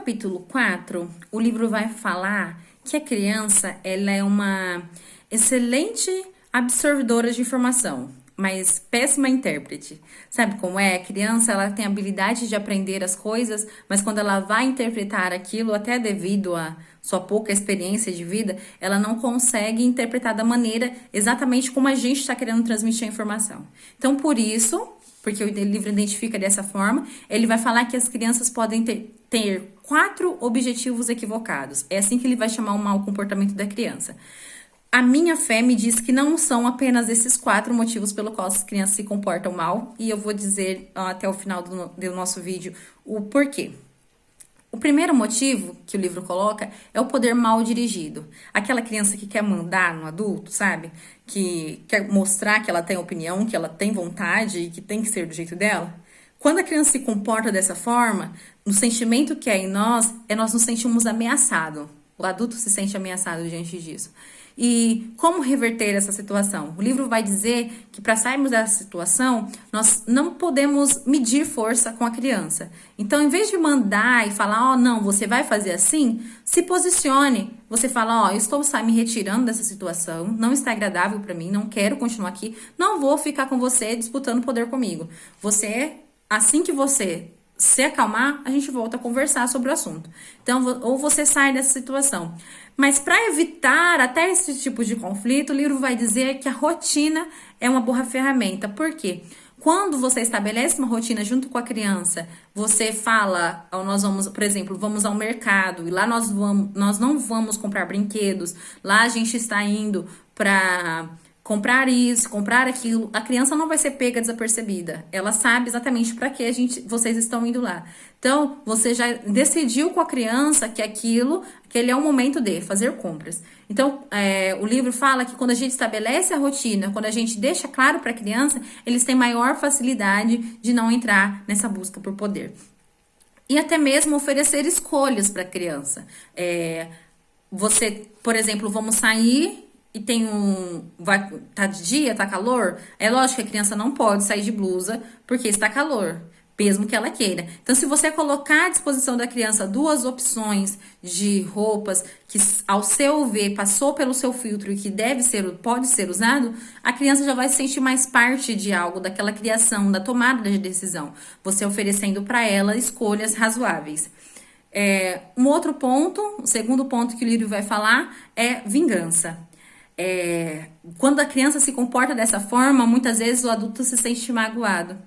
capítulo 4, o livro vai falar que a criança ela é uma excelente absorvedora de informação, mas péssima intérprete. Sabe como é? A criança ela tem a habilidade de aprender as coisas, mas quando ela vai interpretar aquilo, até devido à sua pouca experiência de vida, ela não consegue interpretar da maneira exatamente como a gente está querendo transmitir a informação. Então, por isso, porque o livro identifica dessa forma, ele vai falar que as crianças podem ter 4 objetivos equivocados. É assim que ele vai chamar o mau comportamento da criança. A minha fé me diz que não são apenas esses 4 motivos pelo qual as crianças se comportam mal, e eu vou dizer até o final do nosso vídeo o porquê. O primeiro motivo que o livro coloca é o poder mal dirigido. Aquela criança que quer mandar no adulto, sabe? Que quer mostrar que ela tem opinião, que ela tem vontade e que tem que ser do jeito dela. Quando a criança se comporta dessa forma, o sentimento que é em nós é nós nos sentimos ameaçados. O adulto se sente ameaçado diante disso. E como reverter essa situação? O livro vai dizer que para sairmos dessa situação, nós não podemos medir força com a criança. Então, em vez de mandar e falar, não, você vai fazer assim, se posicione. Você fala, eu estou me retirando dessa situação, não está agradável para mim, não quero continuar aqui, não vou ficar com você disputando poder comigo. Assim que você se acalmar, a gente volta a conversar sobre o assunto. Então, ou você sai dessa situação. Mas para evitar até esse tipo de conflito, o livro vai dizer que a rotina é uma boa ferramenta. Por quê? Quando você estabelece uma rotina junto com a criança, você fala, nós vamos, por exemplo, vamos ao mercado e lá nós não vamos comprar brinquedos, lá a gente está indo para comprar isso, comprar aquilo, a criança não vai ser pega desapercebida. Ela sabe exatamente para que vocês estão indo lá. Então, você já decidiu com a criança que aquele é o momento de fazer compras. Então, o livro fala que quando a gente estabelece a rotina, quando a gente deixa claro para a criança, eles têm maior facilidade de não entrar nessa busca por poder. E até mesmo oferecer escolhas para a criança. Você, por exemplo, vamos sair e tá de dia, tá calor, é lógico que a criança não pode sair de blusa porque está calor, mesmo que ela queira. Então, se você colocar à disposição da criança 2 opções de roupas que, ao seu ver, passou pelo seu filtro e que pode ser usado, a criança já vai se sentir mais parte de algo, daquela criação, da tomada de decisão. Você oferecendo para ela escolhas razoáveis. Um outro ponto, o segundo ponto que o livro vai falar é vingança. Quando a criança se comporta dessa forma, muitas vezes o adulto se sente magoado.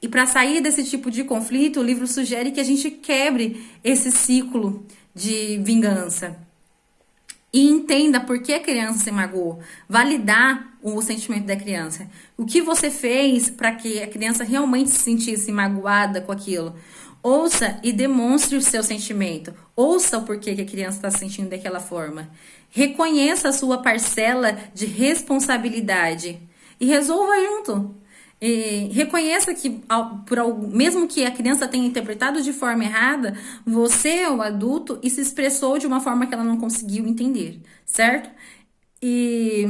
E para sair desse tipo de conflito, o livro sugere que a gente quebre esse ciclo de vingança. E entenda por que a criança se magoou. Validar o sentimento da criança. O que você fez para que a criança realmente se sentisse magoada com aquilo? Ouça e demonstre o seu sentimento. Ouça o porquê que a criança está se sentindo daquela forma. Reconheça a sua parcela de responsabilidade e resolva junto. E reconheça que, mesmo que a criança tenha interpretado de forma errada, você é o adulto e se expressou de uma forma que ela não conseguiu entender, certo? E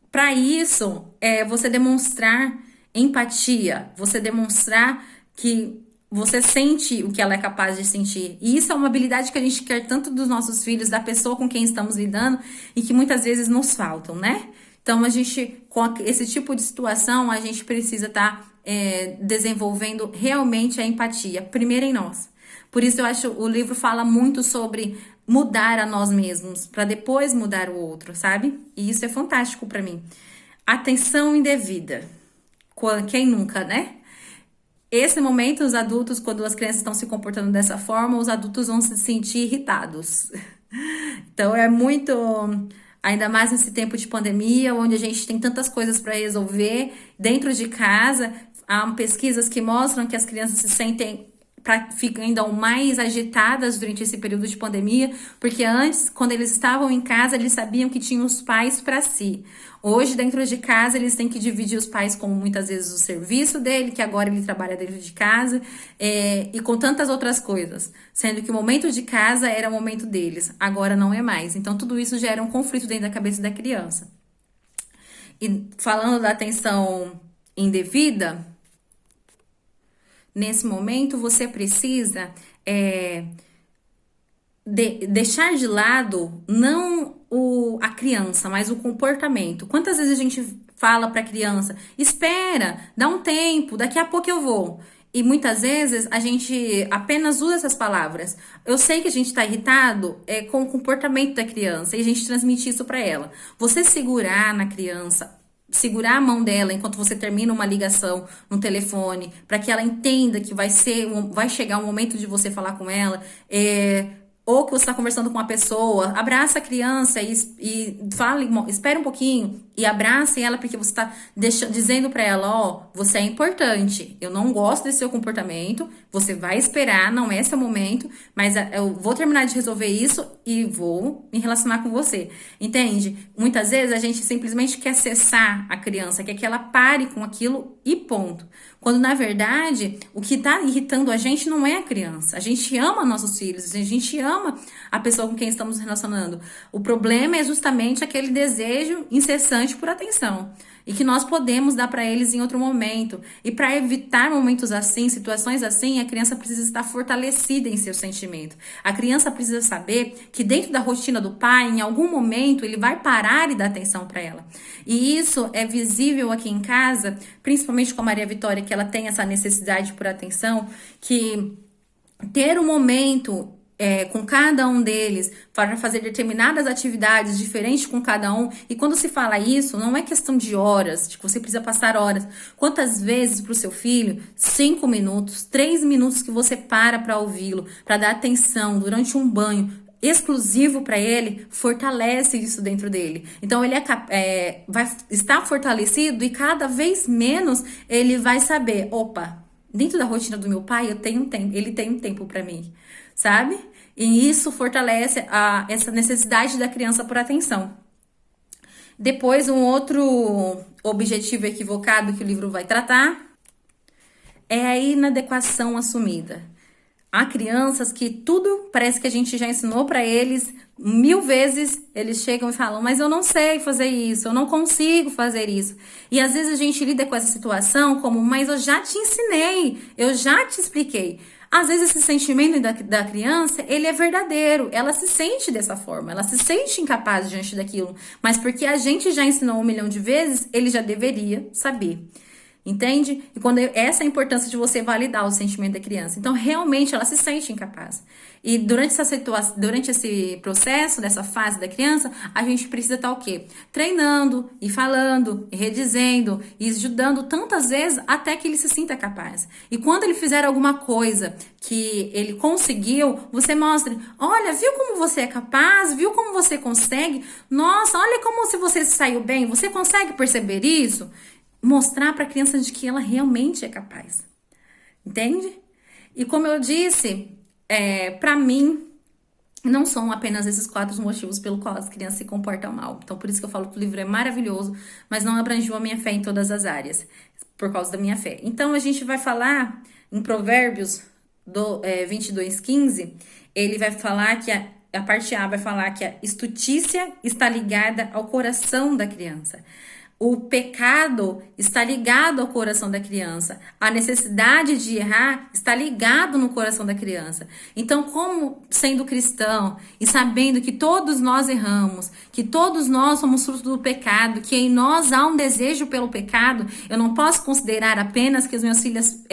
para isso, você demonstrar empatia, você demonstrar que você sente o que ela é capaz de sentir. E isso é uma habilidade que a gente quer tanto dos nossos filhos, da pessoa com quem estamos lidando, e que muitas vezes nos faltam, né? Então, com esse tipo de situação, a gente precisa estar desenvolvendo realmente a empatia, primeiro em nós. Por isso, eu acho o livro fala muito sobre mudar a nós mesmos, para depois mudar o outro, sabe? E isso é fantástico para mim. Atenção indevida. Quem nunca, né? Esse momento, os adultos, quando as crianças estão se comportando dessa forma, os adultos vão se sentir irritados. Então, ainda mais nesse tempo de pandemia, onde a gente tem tantas coisas para resolver dentro de casa. Há pesquisas que mostram que as crianças ficam ainda mais agitadas durante esse período de pandemia, porque antes, quando eles estavam em casa, eles sabiam que tinham os pais para si. Hoje, dentro de casa, eles têm que dividir os pais com muitas vezes o serviço dele, que agora ele trabalha dentro de casa, e com tantas outras coisas. Sendo que o momento de casa era o momento deles, agora não é mais. Então, tudo isso gera um conflito dentro da cabeça da criança. E falando da atenção indevida, nesse momento você precisa deixar de lado não a criança, mas o comportamento. Quantas vezes a gente fala para a criança, espera, dá um tempo, daqui a pouco eu vou. E muitas vezes a gente apenas usa essas palavras. Eu sei que a gente está irritado com o comportamento da criança e a gente transmite isso para ela. Você segurar na criança, segurar a mão dela enquanto você termina uma ligação no telefone, para que ela entenda que vai chegar o momento de você falar com ela, ou que você está conversando com uma pessoa, abraça a criança e fale, espere um pouquinho e abrace ela, porque você está dizendo para ela, ó, você é importante, eu não gosto desse seu comportamento, você vai esperar, não é seu momento, mas eu vou terminar de resolver isso e vou me relacionar com você, entende? Muitas vezes a gente simplesmente quer cessar a criança, quer que ela pare com aquilo e ponto. Quando, na verdade, o que está irritando a gente não é a criança. A gente ama nossos filhos, a gente ama a pessoa com quem estamos nos relacionando. O problema é justamente aquele desejo incessante por atenção. E que nós podemos dar para eles em outro momento. E para evitar momentos assim, situações assim, a criança precisa estar fortalecida em seu sentimento. A criança precisa saber que dentro da rotina do pai, em algum momento, ele vai parar e dar atenção para ela. E isso é visível aqui em casa, principalmente com a Maria Vitória, que ela tem essa necessidade por atenção, que ter um momento com cada um deles, para fazer determinadas atividades diferentes com cada um. E quando se fala isso, não é questão de horas, tipo, você precisa passar horas. Quantas vezes para o seu filho, 5 minutos, 3 minutos que você para ouvi-lo, para dar atenção durante um banho exclusivo para ele, fortalece isso dentro dele. Então ele vai estar fortalecido e cada vez menos ele vai saber, opa, dentro da rotina do meu pai, ele tem um tempo para mim, sabe? E isso fortalece essa necessidade da criança por atenção. Depois, um outro objetivo equivocado que o livro vai tratar é a inadequação assumida. Há crianças que tudo parece que a gente já ensinou para eles 1000 vezes, eles chegam e falam, mas eu não sei fazer isso, eu não consigo fazer isso. E às vezes a gente lida com essa situação como, mas eu já te ensinei, eu já te expliquei. Às vezes esse sentimento da criança, ele é verdadeiro, ela se sente dessa forma, ela se sente incapaz diante daquilo, mas porque a gente já ensinou 1 milhão de vezes, ele já deveria saber. Entende? E quando essa é a importância de você validar o sentimento da criança. Então, realmente, ela se sente incapaz. E durante esse processo, dessa fase da criança, a gente precisa estar o quê? Treinando, e falando, e redizendo, e ajudando tantas vezes até que ele se sinta capaz. E quando ele fizer alguma coisa que ele conseguiu, você mostra, olha, viu como você é capaz? Viu como você consegue? Nossa, olha como se você saiu bem. Você consegue perceber isso? Mostrar para a criança de que ela realmente é capaz. Entende? E como eu disse, para mim, não são apenas esses 4 motivos pelo qual as crianças se comportam mal. Então, por isso que eu falo que o livro é maravilhoso, mas não abrangiu a minha fé em todas as áreas, por causa da minha fé. Então, a gente vai falar em Provérbios 22:15, ele vai falar que a parte A vai falar que a estutícia está ligada ao coração da criança. O pecado está ligado ao coração da criança. A necessidade de errar está ligado no coração da criança. Então, como sendo cristão e sabendo que todos nós erramos, que todos nós somos fruto do pecado, que em nós há um desejo pelo pecado, eu não posso considerar apenas que as minhas filhas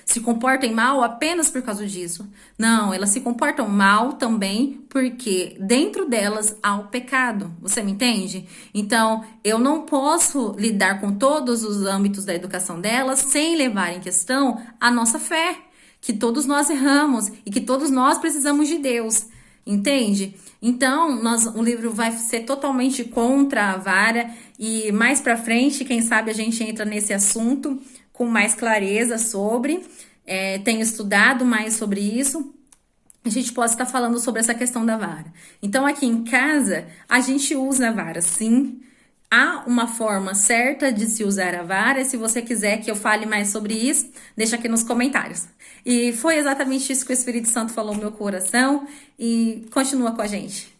se comportem mal apenas por causa disso. Não, elas se comportam mal também porque dentro delas há o pecado. Você me entende? Então, eu não posso lidar com todos os âmbitos da educação delas sem levar em questão a nossa fé, que todos nós erramos e que todos nós precisamos de Deus, entende? Então, o livro vai ser totalmente contra a vara e mais pra frente, quem sabe a gente entra nesse assunto com mais clareza sobre, tenho estudado mais sobre isso, a gente pode estar falando sobre essa questão da vara. Então, aqui em casa, a gente usa a vara, sim. Há uma forma certa de se usar a vara. Se você quiser que eu fale mais sobre isso, deixa aqui nos comentários. E foi exatamente isso que o Espírito Santo falou no meu coração. E continua com a gente.